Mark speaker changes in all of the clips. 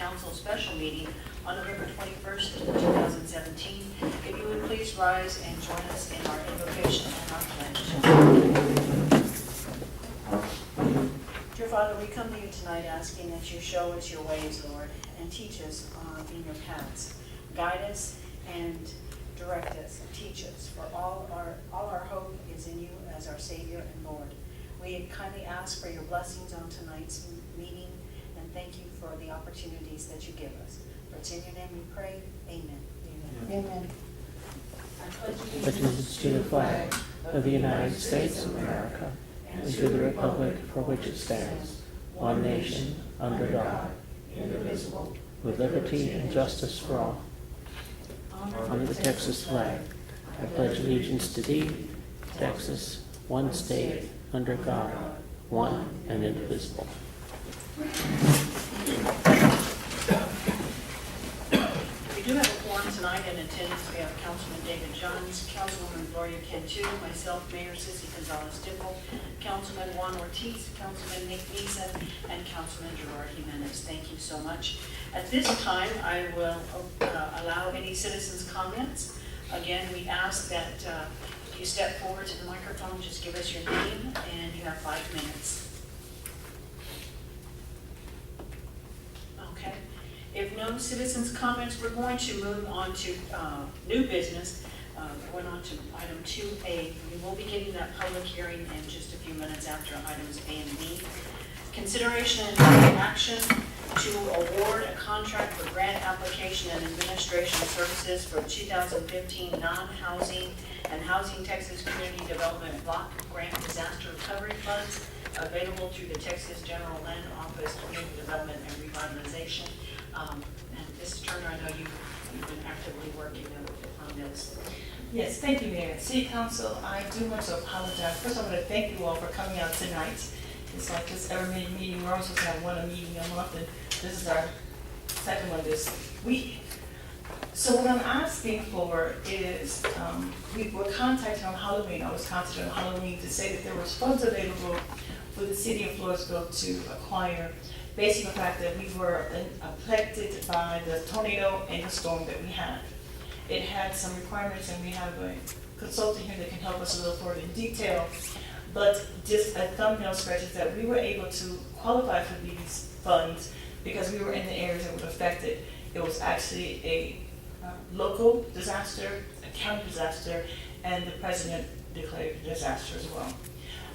Speaker 1: Council special meeting on November 21st, 2017. If you would please rise and join us in our invocation and our pledge. Dear Father, we come to you tonight asking that you show us your ways, Lord, and teach us in your paths. Guide us and direct us and teach us, for all our hope is in you as our Savior and Lord. We kindly ask for your blessings on tonight's meeting, and thank you for the opportunities that you give us. For it's in your name we pray. Amen.
Speaker 2: Amen. Amen.
Speaker 1: I pledge
Speaker 3: Allegiance to the flag of the United States of America and to the republic for which it stands, one nation, under God, indivisible, with liberty and justice for all. Under the Texas flag, I pledge allegiance to thee, Texas, one state, under God, one and indivisible.
Speaker 1: We do have a quorum tonight in attendance. We have Councilman David Johns, Councilwoman Gloria Cantu, myself, Mayor Sissy Gonzalez-Dipple, Councilman Juan Ortiz, Councilman Nick Misa, and Councilman Gerard Jimenez. Thank you so much. At this time, I will allow any citizens' comments. Again, we ask that if you step forward to the microphone, just give us your name, and you have 5 minutes. Okay. If no citizens' comments, we're going to move on to new business. Going on to item 2A. We will be getting that public hearing in just a few minutes after items A and B. Consideration and action to award a contract for grant application and administration services for 2015 non-housing and Housing Texas Community Development Block Grant Disaster Recovery Funds available through the Texas General Land Office Community Development and Revitalization. And Mrs. Turner, I know you've been actively working on this.
Speaker 2: Yes, thank you, Mayor. City Council, I do want to apologize. First, I want to thank you all for coming out tonight. It's like this every meeting. We're supposed to have one meeting a month, and this is our second one this week. So what I'm asking for is, we were contacted on Halloween. I was contacted on Halloween to say that there was funds available for the city of Floresville to acquire, based on the fact that we were affected by the tornado and the storm that we had. It had some requirements, and we have a consultant here that can help us a little further in detail. But just a thumbnail sketch is that we were able to qualify for these funds because we were in the areas that were affected. It was actually a local disaster, a county disaster, and the president declared a disaster as well.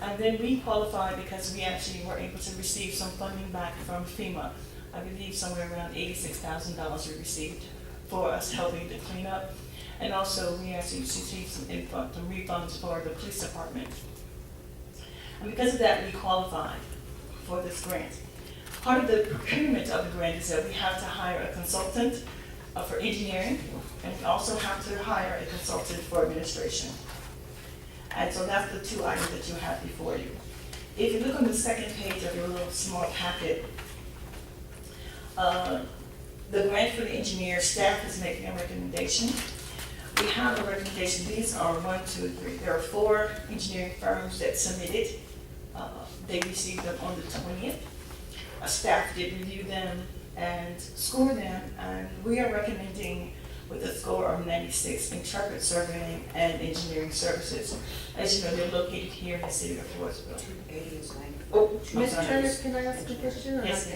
Speaker 2: And then we qualified because we actually were able to receive some funding back from FEMA. I believe somewhere around $86,000 we received for us helping to clean up. And also we actually received some refunds for the police department. And because of that, we qualified for this grant. Part of the procurement of the grant is that we have to hire a consultant for engineering, and we also have to hire a consultant for administration. And so that's the 2 items that you have before you. If you look on the second page of your little small packet, the grant for the engineer, staff is making a recommendation. We have a recommendation. These are 1, 2, 3. There are 4 engineering firms that submitted. They received them on the 20th. Staff did review them and score them, and we are recommending with a score of 96 Intrepid Surveying and Engineering Services. As you know, they're located here in the city of Floresville.
Speaker 1: 280 is 94.
Speaker 2: Oh,
Speaker 4: Ms. Turner, can I ask a question?
Speaker 2: Yes,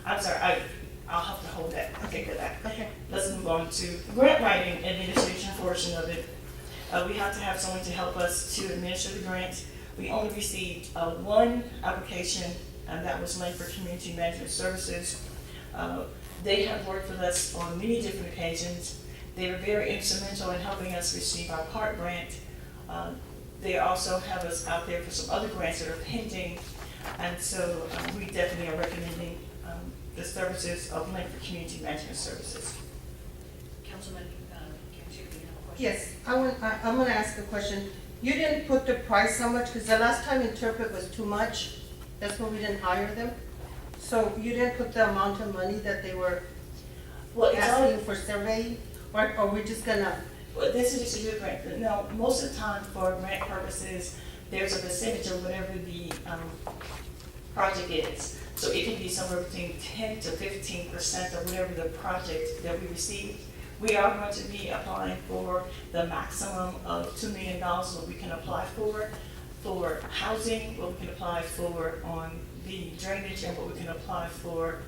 Speaker 2: I'm sorry, I'll have to hold that. I'll take that.
Speaker 4: Okay.
Speaker 2: Let's move on to the grant writing administration portion of it. We have to have someone to help us to administer the grant. We only received 1 application, and that was Langford Community Management Services. They have worked with us on many different occasions. They were very instrumental in helping us receive our PART grant. They also have us out there for some other grants that are pending, and so we definitely are recommending the services of Langford Community Management Services.
Speaker 1: Councilman Cantu, do you have a question?
Speaker 4: Yes, I'm going to ask a question. You didn't put the price so much, because the last time Interpret was too much. That's why we didn't hire them. So you didn't put the amount of money that they were asking for surveying, or we're just going to?
Speaker 2: Well, this is just a good grant. No, most of the time for grant purposes, there's a percentage of whatever the project is. So it can be somewhere between 10 to 15% of whatever the project that we receive. We are going to be applying for the maximum of $2 million what we can apply for housing, what we can apply for on the drainage, and what we can apply for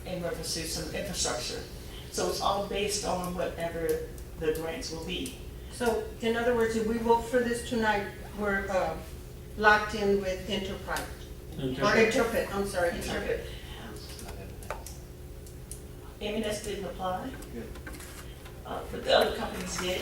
Speaker 2: in reference to some infrastructure. So it's all based on whatever the grants will be.
Speaker 4: So in other words, if we vote for this tonight, we're locked in with Enterprise. Or Interpret, I'm sorry, Interpret.
Speaker 2: M&S didn't apply. But the other companies did.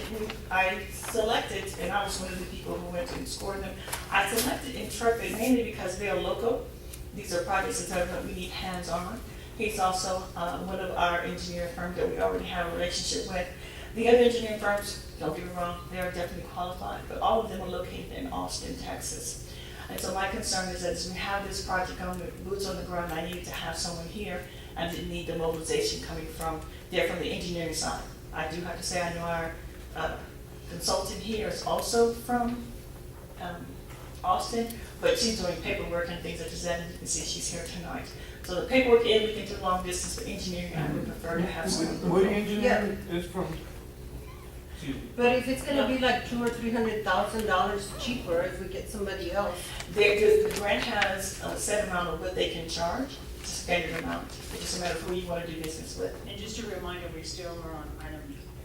Speaker 2: I selected, and I was one of the people who went to score them, I selected Interpret mainly because they are local. These are projects that we need hands-on. He's also one of our engineering firms that we already have a relationship with. The other engineering firms, don't get me wrong, they are definitely qualified, but all of them are located in Austin, Texas. And so my concern is that as we have this project on the boots on the ground, I need to have someone here. I didn't need the mobilization coming from the engineering side. I do have to say, I know our consultant here is also from Austin, but she's doing paperwork and things such as that, and you can see she's here tonight. So the paperwork, we can do long distance, but engineering, I would prefer to have someone.
Speaker 5: What engineering is from?
Speaker 4: But if it's gonna be like $200,000 or $300,000 cheaper if we get somebody else.
Speaker 2: The grant has a set amount of what they can charge, it's a standard amount. It's just a matter of who you want to do business with.
Speaker 1: And just a reminder, we still are on item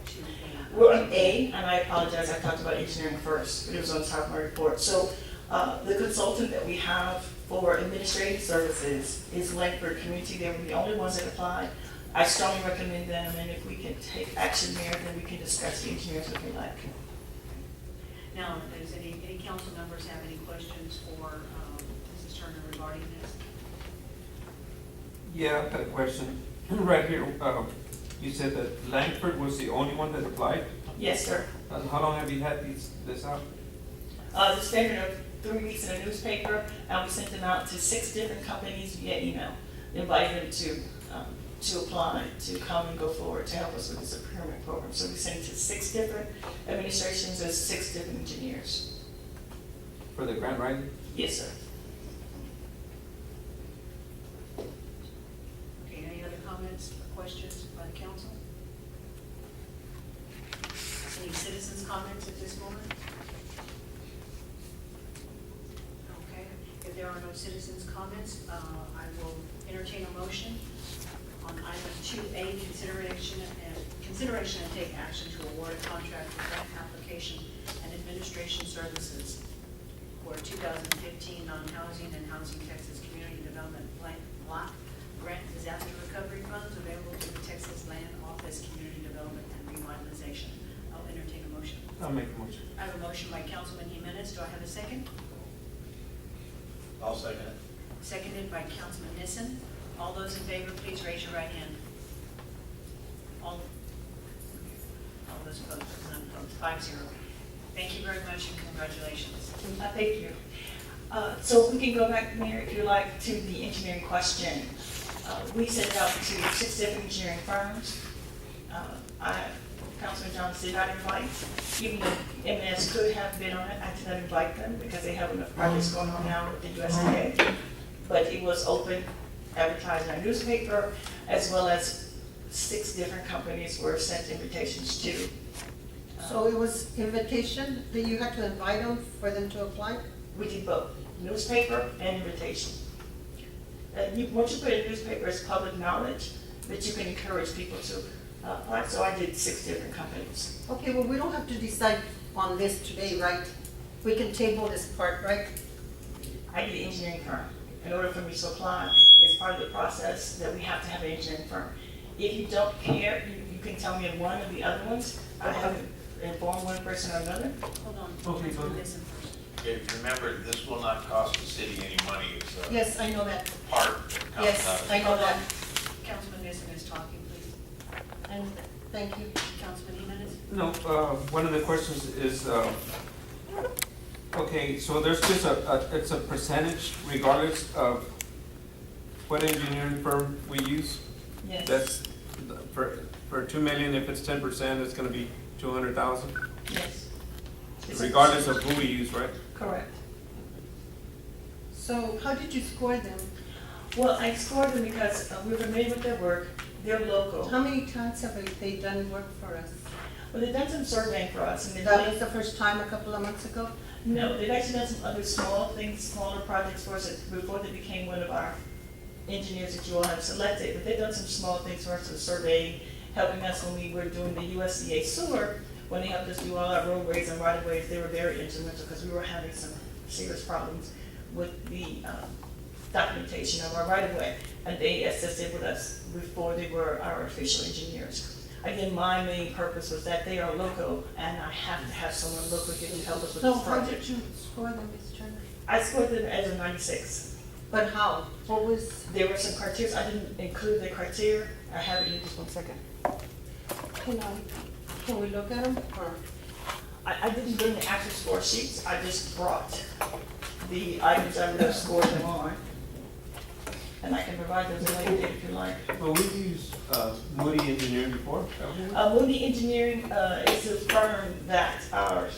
Speaker 1: 2A.
Speaker 2: We're on A, and I apologize, I talked about engineering first, but it was on top of my report. So the consultant that we have for administrative services is Langford Community. They were the only ones that applied. I strongly recommend them, and if we can take action there, then we can discuss the engineers if we like.
Speaker 1: Now, does any council members have any questions for Mrs. Turner regarding this?
Speaker 5: Yeah, I've got a question. Right here, you said that Langford was the only one that applied?
Speaker 2: Yes, sir.
Speaker 5: How long have you had this out?
Speaker 2: The standard of 3 weeks in a newspaper, and we sent them out to 6 different companies via email, inviting them to apply, to come and go forward, to help us with this procurement program. So we sent it to 6 different administrations and 6 different engineers.
Speaker 5: For the grant writing?
Speaker 2: Yes, sir.
Speaker 1: Okay, any other comments or questions by the council? Any citizens' comments at this moment? Okay, if there are no citizens' comments, I will entertain a motion on item 2A, consideration and take action to award a contract for grant application and administration services for 2015 non-housing and Housing Texas Community Development Block Grant Disaster Recovery Funds available to the Texas Land Office Community Development and Revitalization. I'll entertain a motion.
Speaker 5: I'll make a motion.
Speaker 1: I have a motion by Councilman Jimenez. Do I have a second?
Speaker 6: I'll second it.
Speaker 1: Seconded by Councilman Nissen. All those in favor, please raise your right hand. All those opposed, none opposed, 5-0. Thank you very much and congratulations.
Speaker 2: Thank you. So we can go back, Mayor, if you like, to the engineering question. We sent it out to 6 different engineering firms. Councilman Johnson did not invite, even though M&S could have been on it, I did not invite them because they have enough projects going on now with the USDA. But it was open, advertised in our newspaper, as well as 6 different companies were sent invitations to.
Speaker 4: So it was invitation, that you had to invite them for them to apply?
Speaker 2: We did both, newspaper and invitation. Once you put in newspaper, it's public knowledge, but you can encourage people to apply. So I did 6 different companies.
Speaker 4: Okay, well, we don't have to decide on this today, right? We can table this part, right?
Speaker 2: I did an engineering firm. In order for me to apply, it's part of the process that we have to have an engineering firm. If you don't care, you can tell me one of the other ones. I haven't informed one person or another.
Speaker 1: Hold on.
Speaker 5: Okay, go
Speaker 1: Councilman
Speaker 5: ahead.
Speaker 1: Nissen first.
Speaker 6: If you remember, this will not cost the city any money. It's a
Speaker 4: Yes, I know that.
Speaker 6: part that comes out
Speaker 4: Yes,
Speaker 6: of
Speaker 4: I know that.
Speaker 1: Councilman Nissen is talking, please.
Speaker 4: And thank you.
Speaker 1: Councilman Jimenez?
Speaker 5: No, one of the questions is, okay, so there's just it's a percentage regardless of what engineering firm we use?
Speaker 2: Yes.
Speaker 5: That's, for 2 million, if it's 10%, it's gonna be 200,000?
Speaker 2: Yes.
Speaker 5: Regardless of who we use, right?
Speaker 2: Correct.
Speaker 4: So how did you score them?
Speaker 2: Well, I explored them because we were familiar with their work, they're local.
Speaker 4: How many times have they done work for us?
Speaker 2: Well, they've done some surveying for us, and they've
Speaker 4: That
Speaker 2: done,
Speaker 4: was the first time a couple of months ago?
Speaker 2: no, they've actually done some other small things, smaller projects for us before they became one of our engineers that you all have selected, but they've done some small things for us, some surveying, helping us when we were doing the USDA sewer, when they helped us do all our roadways and right-of-ways, they were very instrumental, because we were having some serious problems with the documentation of our right-of-way, and they assisted with us before they were our official engineers. Again, my main purpose was that they are local, and I have to have someone local here to help us with
Speaker 4: So
Speaker 2: this
Speaker 4: how did
Speaker 2: project.
Speaker 4: you score them, Ms. Turner?
Speaker 2: I scored them as a 96.
Speaker 4: But how? What was,
Speaker 2: There were some criteria, I didn't include the criteria, I have it in just 1 second.
Speaker 4: can we look at them, or?
Speaker 2: I didn't bring the actual score sheets, I just brought the items I would have scored them on. And I can provide those in later date if you like.
Speaker 5: Well, we've used Moody Engineering before, haven't we?
Speaker 2: Moody Engineering is a firm that our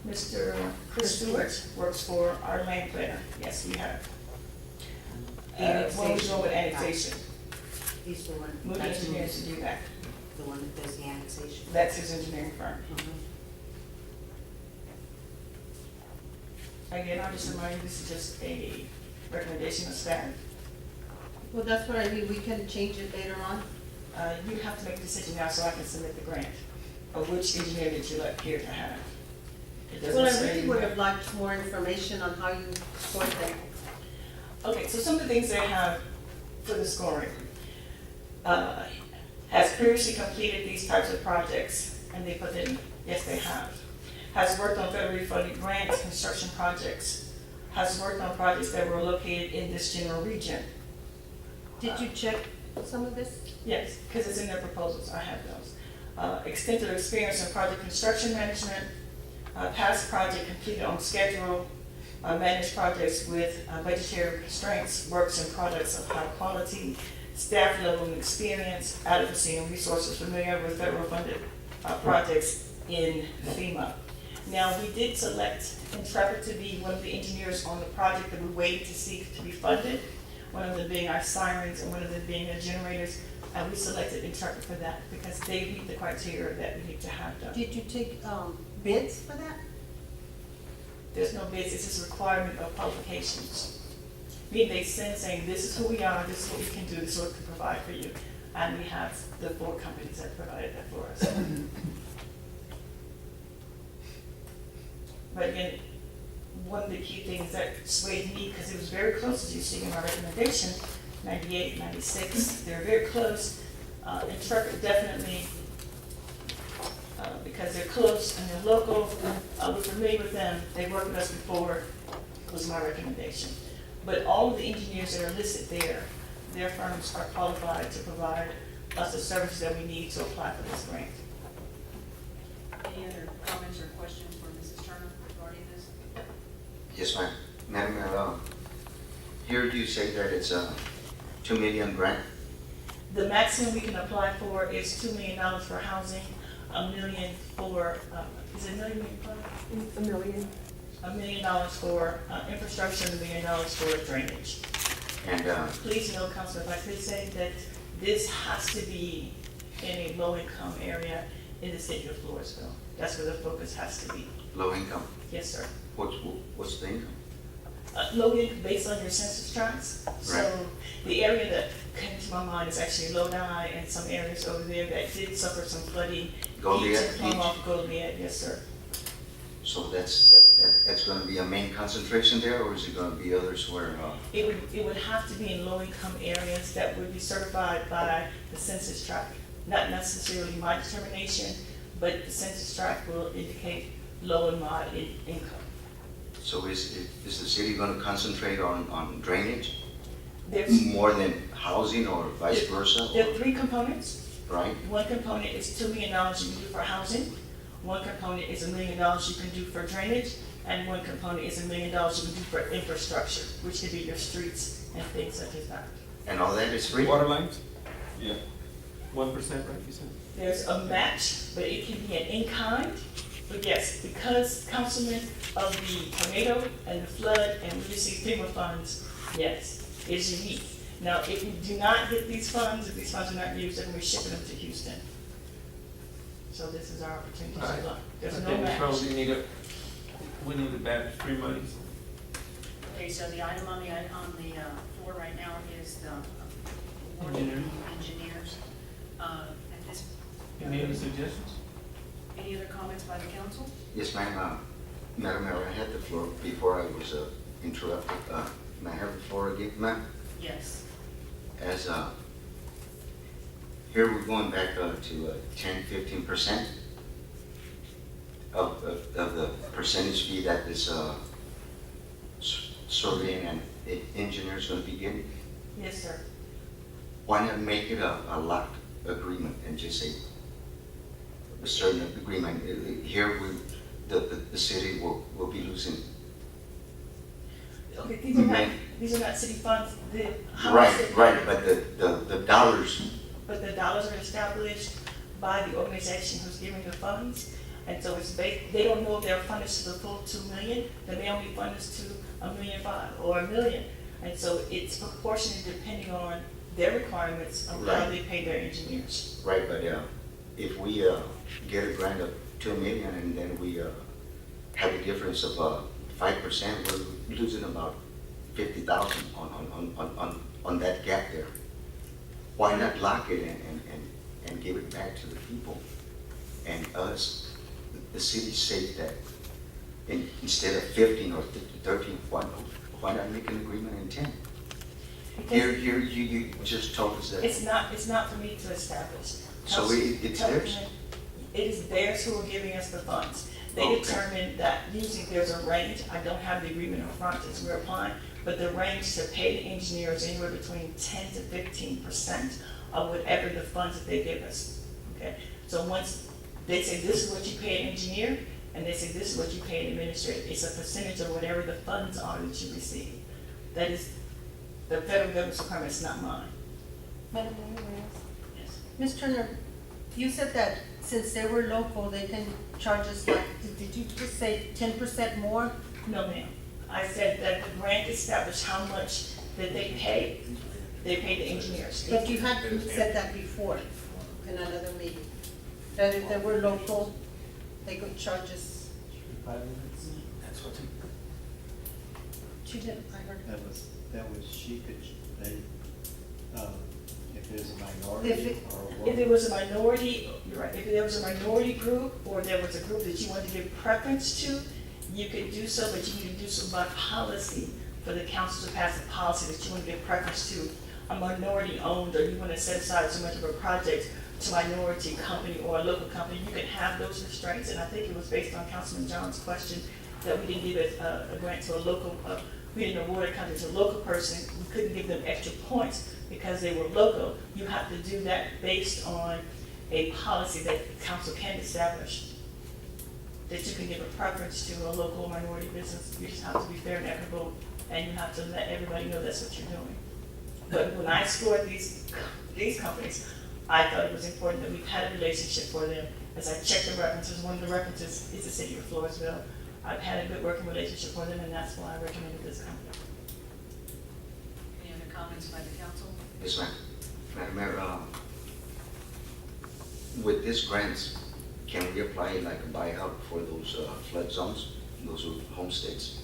Speaker 2: Mr. Chris Stewart works for, our land planner. Yes, we have. What was wrong with annexation?
Speaker 7: He's the one.
Speaker 2: Moody
Speaker 7: That's
Speaker 2: Engineering to do that.
Speaker 7: The one that does the annexation.
Speaker 2: That's his engineering firm. Again, I'll just remind you, this is just a recommendation of staff.
Speaker 4: Well, that's what I mean, we can change it later on.
Speaker 2: You have to make a decision now so I can submit the grant of which engineer that you like here to have. It doesn't
Speaker 4: Well, I
Speaker 2: say-
Speaker 4: really would have liked more information on how you scored them.
Speaker 2: Okay, so some of the things they have for the scoring. Has previously completed these types of projects, and they put in, yes, they have. Has worked on federally funded grants, construction projects. Has worked on projects that were located in this general region.
Speaker 4: Did you check some of this?
Speaker 2: Yes, because it's in their proposals, I have those. Extensive experience in project construction management, past project completed on schedule, managed projects with budgetary constraints, works and products of high quality, staff level experience, adequacy and resources, familiar with federal funded projects in FEMA. Now, we did select Intrepid to be one of the engineers on the project that we waited to see to be funded, one of them being our sirens and one of them being our generators. And we selected Intrepid for that because they meet the criteria that we need to have done.
Speaker 4: Did you take bids for that?
Speaker 2: There's no bids, it's just a requirement of qualifications. Meaning they send saying, this is who we are, this is what we can do, this is what we can provide for you. And we have the 4 companies that provided that for us. But again, one of the key things that swayed me, because it was very close, as you see in my recommendation, 98, 96, they were very close. Intrepid definitely, because they're close and they're local, we're familiar with them, they worked with us before, was my recommendation. But all of the engineers that are listed there, their firms are qualified to provide us the services that we need to apply for this grant.
Speaker 1: Any other comments or questions for Mrs. Turner regarding this?
Speaker 8: Yes, ma'am. Madam, here you say that it's a $2 million grant?
Speaker 2: The maximum we can apply for is $2 million for housing, $1 million for, is it $1 million?
Speaker 7: $1 million.
Speaker 2: $1 million for infrastructure and $1 million for drainage.
Speaker 8: And
Speaker 2: Please note, Councilor, if I could say that this has to be in a low-income area in the city of Floresville. That's where the focus has to be.
Speaker 8: low income,
Speaker 2: Yes, sir.
Speaker 8: what's the income?
Speaker 2: Low income based on your census tracts. So
Speaker 8: Right.
Speaker 2: the area that came to my mind is actually Lodi and some areas over there that did suffer some flooding.
Speaker 8: Goliad
Speaker 2: Each and
Speaker 8: Beach?
Speaker 2: off Goliad, yes, sir.
Speaker 8: So that's going to be a main concentration there, or is it going to be others where?
Speaker 2: It would have to be in low-income areas that would be certified by the census tract. Not necessarily my determination, but the census tract will indicate low and moderate income.
Speaker 8: So is the city going to concentrate on drainage
Speaker 2: There's,
Speaker 8: more than housing or vice versa?
Speaker 2: there are 3 components.
Speaker 8: Right?
Speaker 2: One component is $2 million you can do for housing. One component is $1 million you can do for drainage. And one component is $1 million you can do for infrastructure, which could be your streets and things such as that.
Speaker 8: And all that is free?
Speaker 5: Water lines? Yeah. 1%, right, you said?
Speaker 2: There's a match, but it can be an in-kind. But yes, because councilmen of the tornado and the flood and we receive FEMA funds, yes, is unique. Now, if we do not get these funds, if these funds are not used, then we're shipping them to Houston. So this is our opportunity
Speaker 5: Alright.
Speaker 2: to look.
Speaker 5: I
Speaker 2: There's no
Speaker 5: think, Ms.
Speaker 2: match.
Speaker 5: Rose, we need a batch, free money.
Speaker 1: Okay, so the item on the floor right now is the
Speaker 5: Engineering.
Speaker 1: engineers. At this,
Speaker 5: Any other suggestions?
Speaker 1: any other comments by the council?
Speaker 8: Yes, ma'am. Madam Mayor, I had the floor before I was interrupted. May I have the floor again, ma'am?
Speaker 1: Yes.
Speaker 8: As, here we're going back to 10-15% of the percentage fee that this surveying and engineers going to be getting.
Speaker 2: Yes, sir.
Speaker 8: Why not make it a locked agreement and just say a certain agreement? Here, the city will be losing.
Speaker 2: Okay, these are not city funds.
Speaker 8: Right, but the dollars,
Speaker 2: But the dollars are established by the organization who's giving the funds. And so it's based, they don't know if they're funded to the full 2 million, they may only fund us to $1.5 million or $1 million. And so it's proportionate depending on their requirements of how
Speaker 8: Right.
Speaker 2: they pay their engineers.
Speaker 8: right, but if we get a grant of 2 million and then we have a difference of 5%, we're losing about 50,000 on that gap there. Why not lock it and give it back to the people? And us, the city safe that instead of 15 or 13, why not make an agreement in 10? Here, you just told us that.
Speaker 2: It's not for me to establish.
Speaker 8: So it's theirs?
Speaker 2: It is theirs who are giving us the funds. They
Speaker 8: Okay.
Speaker 2: determine that usually there's a range, I don't have the agreement in front as we're applying, but the range to pay the engineers anywhere between 10 to 15% of whatever the funds that they give us, okay? So once they say this is what you pay an engineer, and they say this is what you pay an administrator, it's a percentage of whatever the funds are that you receive. That is the federal government's requirement, it's not mine.
Speaker 4: Madam Mayor, may I ask?
Speaker 1: Yes.
Speaker 4: Ms. Turner, you said that since they were local, they can charge us like, did you just say 10% more?
Speaker 2: No, ma'am. I said that the grant established how much that they pay the engineers.
Speaker 4: But you had said that before in another meeting, that if they were local, they could charge us.
Speaker 5: That's what
Speaker 4: She didn't, I heard.
Speaker 9: That was, she could, they, if it was a minority
Speaker 4: If it-
Speaker 9: or
Speaker 2: If
Speaker 9: what.
Speaker 2: it was a minority, you're right, if there was a minority group, or there was a group that you wanted to give preference to, you could do so, but you need to do so by policy, for the council to pass a policy that you want to give preference to a minority owned, or you want to set aside so much of a project to minority company or a local company. You can have those restraints, and I think it was based on Councilman John's question that we didn't give a grant to a local, we didn't award a contract to a local person, we couldn't give them extra points because they were local. You have to do that based on a policy that council can establish, that you can give a preference to a local or minority business. You just have to be fair and equitable, and you have to let everybody know that's what you're doing. But when I scored these companies, I thought it was important that we've had a relationship for them. As I checked the references, one of the references is the city of Floresville. I've had a good working relationship for them, and that's why I recommended this company.
Speaker 1: Any other comments by the council?
Speaker 8: Yes, ma'am. Madam Mayor, with these grants, can we apply like a buyout for those flood zones, those homesteads?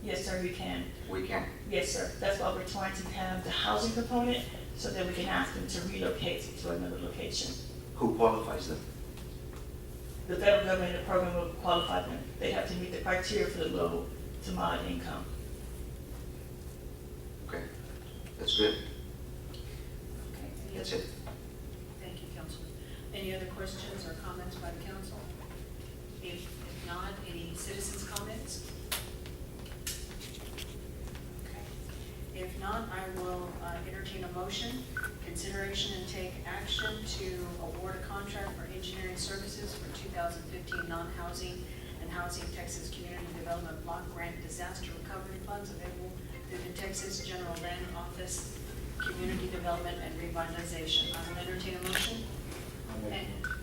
Speaker 2: Yes, sir, we can.
Speaker 8: We can.
Speaker 2: Yes, sir. That's why we're trying to have the housing component so that we can ask them to relocate to another location.
Speaker 8: Who qualifies them?
Speaker 2: The federal government and the program will qualify them. They have to meet the criteria for the low to moderate income.
Speaker 8: Okay, that's good.
Speaker 1: Okay. Any
Speaker 8: That's
Speaker 1: other-
Speaker 8: it.
Speaker 1: Thank you, Councilman. Any other questions or comments by the council? If not, any citizens' comments? Okay. If not, I will entertain a motion, consideration and take action to award a contract for engineering services for 2015 non-housing and Housing Texas Community Development Block Grant Disaster Recovery Funds available through the Texas General Land Office, Community Development and Revitalization. I will entertain a motion.
Speaker 9: I'll make a motion.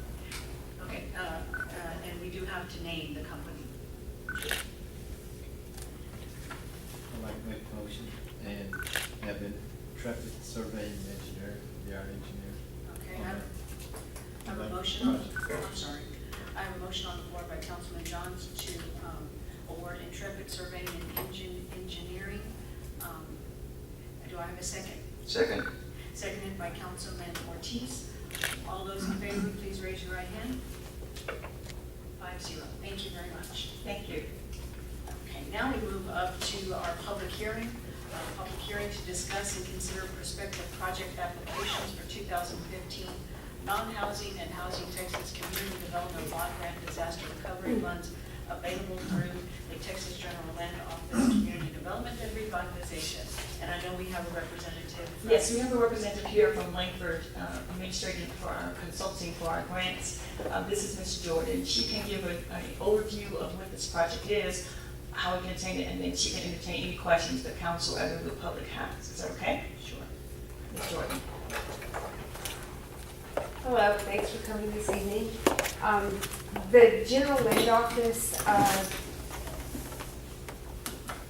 Speaker 1: Okay, and we do have to name the company.
Speaker 9: I'd like to make a motion and have been traffic surveying engineer, they are engineers.
Speaker 1: Okay, I have a motion, I'm sorry. I have a motion on the floor by Councilman Johns to award Intrepid Surveying and Engineering. Do I have a second?
Speaker 8: Second.
Speaker 1: Seconded by Councilman Ortiz. All those in favor, please raise your right hand. 5-0. Thank you very much.
Speaker 2: Thank you.
Speaker 1: Okay, now we move up to our public hearing. Public hearing to discuss and consider prospective project applications for 2015 non-housing and housing Texas Community Development Block Grant Disaster Recovery Funds available through the Texas General Land Office Community Development and Revitalization. And I know we have a representative.
Speaker 2: Yes, we have a representative here from Langford, administrating for our consulting for our grants. This is Ms. Jordan. She can give an overview of what this project is, how we can attain it, and then she can entertain any questions the council or the public has. Is that okay?
Speaker 1: Sure.
Speaker 2: Ms. Jordan.
Speaker 7: Hello, thanks for coming this evening. The General Land Office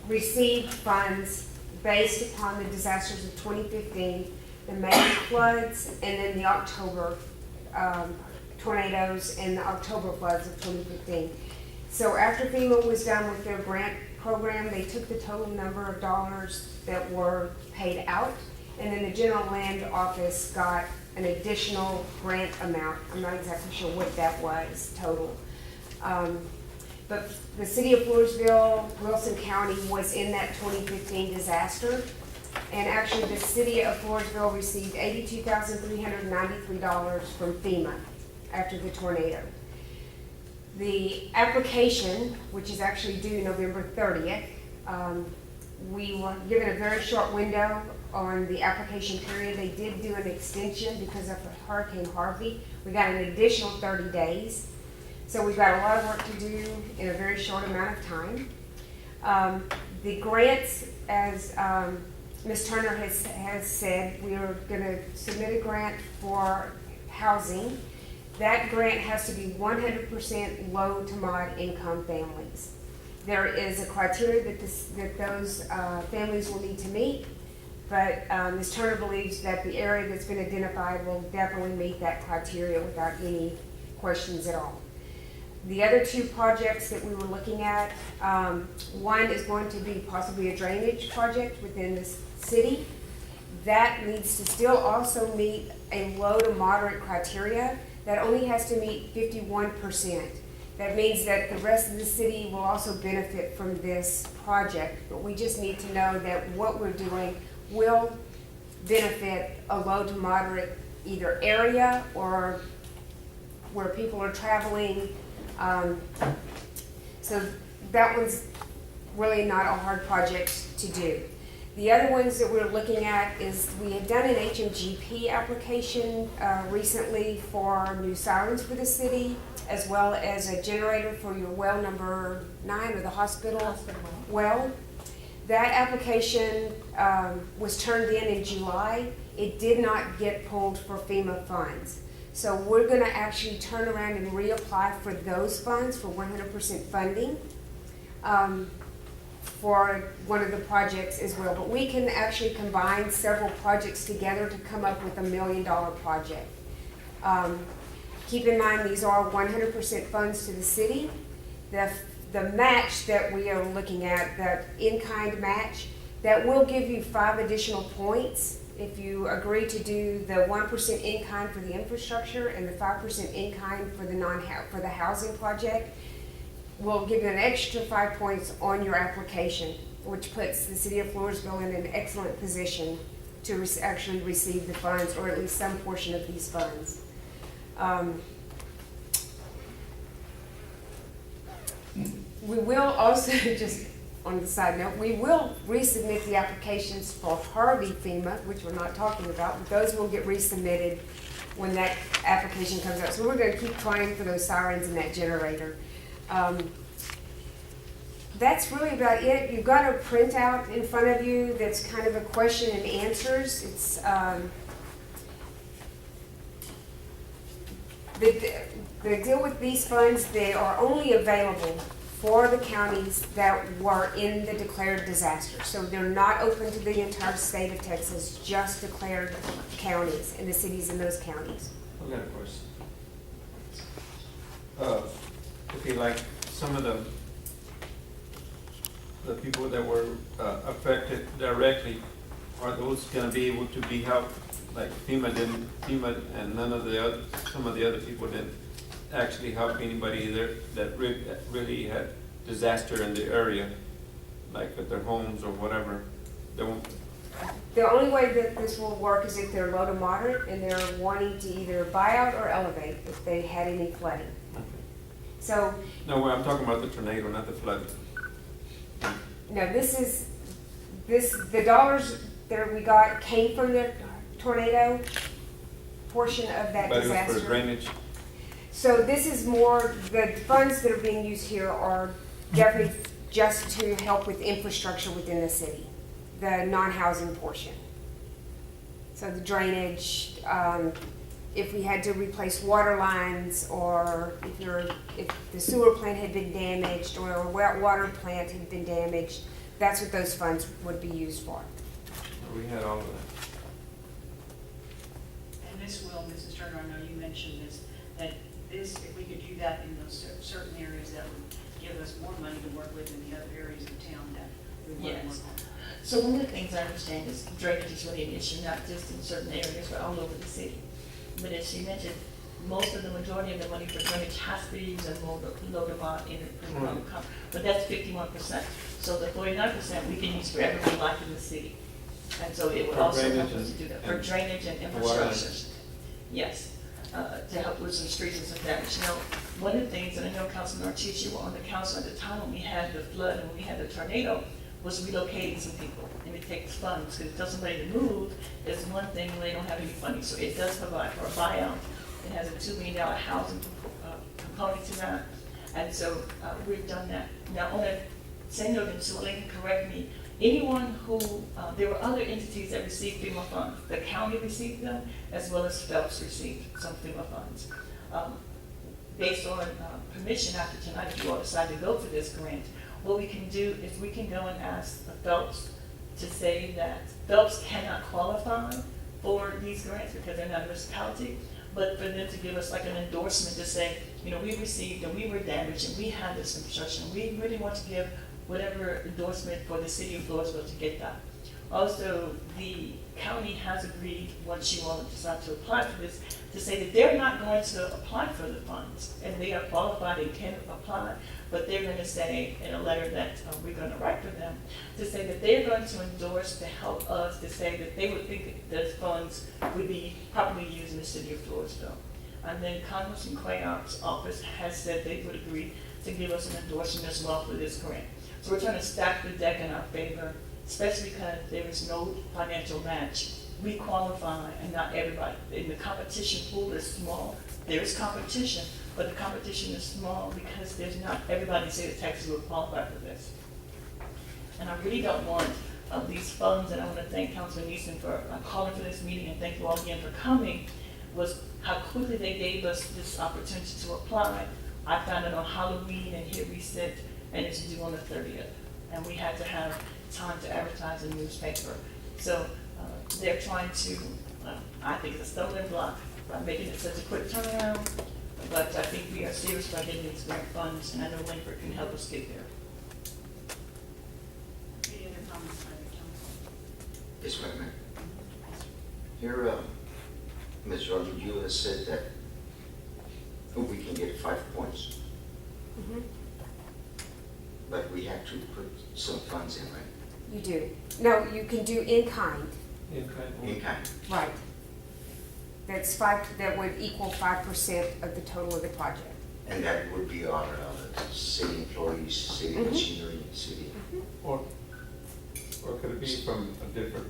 Speaker 7: received funds based upon the disasters of 2015, the May floods, and then the October tornadoes and the October floods of 2015. So after FEMA was done with their grant program, they took the total number of dollars that were paid out, and then the General Land Office got an additional grant amount. I'm not exactly sure what that was total. But the city of Floresville, Wilson County was in that 2015 disaster. And actually the city of Floresville received $82,393 from FEMA after the tornado. The application, which is actually due November 30th, we were given a very short window on the application period. They did do an extension because of Hurricane Harvey. We got an additional 30 days. So we've got a lot of work to do in a very short amount of time. The grants, as Ms. Turner has said, we are going to submit a grant for housing. That grant has to be 100% low to moderate income families. There is a criteria that those families will need to meet, but Ms. Turner believes that the area that's been identified will definitely meet that criteria without any questions at all. The other two projects that we were looking at, one is going to be possibly a drainage project within the city. That needs to still also meet a low to moderate criteria. That only has to meet 51%. That means that the rest of the city will also benefit from this project, but we just need to know that what we're doing will benefit a low to moderate either area or where people are traveling. So that one's really not a hard project to do. The other ones that we're looking at is we had done an HMGP application recently for new sirens for the city, as well as a generator for your well number 9 or the hospital well. That application was turned in July. It did not get pulled for FEMA funds. So we're going to actually turn around and reapply for those funds for 100% funding for one of the projects as well. But we can actually combine several projects together to come up with $1 million project. Keep in mind these are 100% funds to the city. The match that we are looking at, that in-kind match, that will give you 5 additional points if you agree to do the 1% in-kind for the infrastructure and the 5% in-kind for the housing project. We'll give you an extra 5 points on your application, which puts the city of Floresville in an excellent position to actually receive the funds, or at least some portion of these funds. We will also, just on the side note, we will resubmit the applications for Harvey FEMA, which we're not talking about, but those will get resubmitted when that application comes out. So we're going to keep trying for those sirens and that generator. That's really about it. You've got a printout in front of you that's kind of a question and answers. It's the deal with these funds, they are only available for the counties that were in the declared disaster. So they're not open to the entire state of Texas, just declared counties and the cities in those counties.
Speaker 5: I've got a question. Okay, like some of the people that were affected directly, are those gonna be able to be helped? Like FEMA and none of the other, some of the other people didn't actually help anybody there that really had disaster in the area, like with their homes or whatever. They won't.
Speaker 7: The only way that this will work is if they're low to moderate and they're wanting to either buy out or elevate if they had any flooding.
Speaker 5: Okay.
Speaker 7: So,
Speaker 5: No, I'm talking about the tornado, not the flood.
Speaker 7: no, the dollars that we got came from the tornado portion of that
Speaker 5: But it was
Speaker 7: disaster.
Speaker 5: for drainage.
Speaker 7: So this is more, the funds that are being used here are definitely just to help with infrastructure within the city, the non-housing portion. So the drainage, if we had to replace water lines, or if the sewer plant had been damaged, or a wet water plant had been damaged, that's what those funds would be used for.
Speaker 5: We had all of that.
Speaker 1: And this will, Mrs. Turner, I know you mentioned this, that this, if we could do that in those certain areas, that would give us more money to work with in the other areas of town that we want to work
Speaker 2: Yes.
Speaker 1: on.
Speaker 2: So one of the things I understand is drainage is really an issue, not just in certain areas, but all over the city. But as she mentioned, most of the majority of the money for drainage has to be used in Lodabar in the but that's 51%. So the 49% we can use for everything like in the city. And so it would
Speaker 5: For
Speaker 2: also help
Speaker 5: drainage
Speaker 2: us to do that, for
Speaker 5: and
Speaker 2: drainage and
Speaker 5: water.
Speaker 2: infrastructure. Yes, to help with some streets and some damage. Now, one of the things, and I know Councilman Ortiz, you were on the council at the time when we had the flood and when we had the tornado, was relocating some people, and it takes funds, because it doesn't let you move, it's one thing when they don't have any funding, so it does provide for a buyout. It has a $2 million housing component to that, and so we've done that. Now, on a same note, and Suellen can correct me, anyone who, there were other entities that received FEMA funds. The county received them, as well as Phelps received some FEMA funds. Based on permission after tonight, if you all decide to go for this grant, what we can do is we can go and ask Phelps to say that Phelps cannot qualify for these grants because they're not a municipality, but for them to give us like an endorsement to say, you know, we received and we were damaged and we had this infrastructure. We really want to give whatever endorsement for the city of Floresville to get that. Also, the county has agreed, once you all decide to apply for this, to say that they're not going to apply for the funds, and they are qualified and can apply, but they're going to say in a letter that we're going to write for them, to say that they're going to endorse to help us to say that they would think that those funds would be properly used in the city of Floresville. And then Congressman Quayop's office has said they would agree to give us an endorsement as well for this grant. So we're trying to stack the deck in our favor, especially because there is no financial match. We qualify and not everybody. And the competition pool is small. There is competition, but the competition is small because there's not everybody in the state of Texas will qualify for this. And I really don't want these funds, and I want to thank Councilman Neeson for calling for this meeting, and thank you all again for coming, was how quickly they gave us this opportunity to apply. I found it on Halloween, and here we sit, and it's due on the 30th. And we had to have time to advertise in the newspaper. So they're trying to, I think it's a stumbling block by making it such a quick turnaround, but I think we are serious about getting these grant funds, and I know Langford can help us get there.
Speaker 1: Any other comments by the council?
Speaker 8: Yes, ma'am. Here, Ms. Jordan, you have said that we can get 5 points, but we have to put some funds in, right?
Speaker 7: You do. No, you can do in kind.
Speaker 8: In kind.
Speaker 7: Right. That would equal 5% of the total of the project.
Speaker 8: And that would be our city employees, city machinery, city.
Speaker 5: Or could it be from a different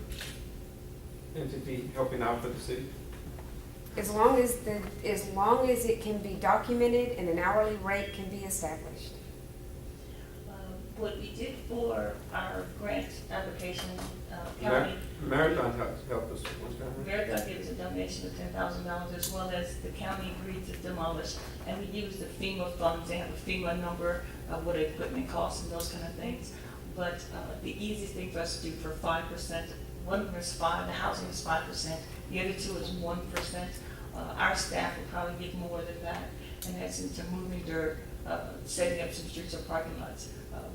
Speaker 5: entity helping out for the city?
Speaker 7: As long as it can be documented and an hourly rate can be established.
Speaker 2: What we did for our grant application, county.
Speaker 5: Marathon helped us one time.
Speaker 2: Marathon gave us a donation of $10,000, as well as the county agreed to demolish, and we used the FEMA funds. They have a FEMA number what equipment costs and those kind of things. But the easiest thing for us to do for 5%, one of them is 5%, the housing is 5%, the other two is 1%. Our staff will probably get more than that, and that's into moving dirt, setting up some streets or parking lots.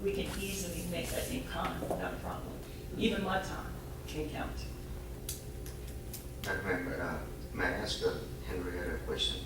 Speaker 2: We can easily make that in kind without a problem. Even my time can count.
Speaker 8: Madam Mayor, may I ask Henrietta a question?